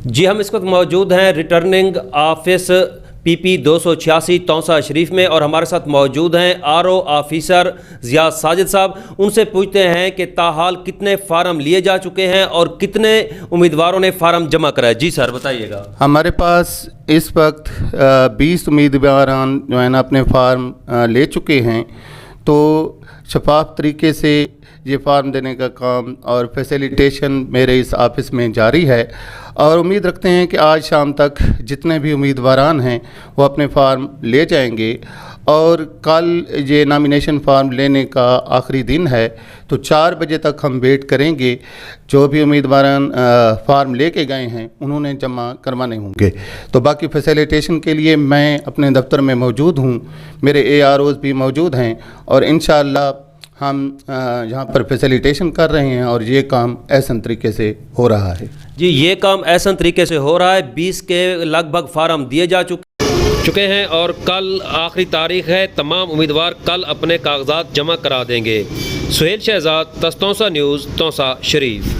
جی ہم اس وقت موجود ہیں ریٹرننگ آفس PP 286 تونسا شریف میں، اور ہمارے ساتھ موجود ہیں RO آفیسر ضیاء ساجد صاحب۔ ان سے پوچھتے ہیں کہ تاحال کتنے فارم لیے جا چکے ہیں اور کتنے امیدواروں نے فارم جمع کرائے۔ جی سر بتائیے گا۔ ہمارے پاس اس وقت 20 امیدواران جو ہے نا اپنے فارم لے چکے ہیں، تو شفاف طریقے سے یہ فارم دینے کا کام اور فیسیلیٹیشن میرے اس آفس میں جاری ہے، اور امید رکھتے ہیں کہ آج شام تک جتنے بھی امیدواران ہیں وہ اپنے فارم لے جائیں گے، اور کل یہ نامینیشن فارم لینے کا آخری دن ہے، تو 4 بجے تک ہم ویٹ کریں گے۔ جو بھی امیدواران فارم لے کے گئے ہیں انہوں نے جمع کروانے ہوں گے۔ تو باقی فیسیلیٹیشن کے لیے میں اپنے دفتر میں موجود ہوں، میرے AROs بھی موجود ہیں، اور انشاءاللہ ہم یہاں پر فیسیلیٹیشن کر رہے ہیں، اور یہ کام احسن طریقے سے ہو رہا ہے۔ جی یہ کام احسن طریقے سے ہو رہا ہے۔ 20 کے لگ بھگ فارم دیے جا چکے ہیں، اور کل آخری تاریخ ہے۔ تمام امیدوار کل اپنے کاغذات جمع کرا دیں گے۔ سہیل شہزاد، تونسا نیوز، تونسا شریف۔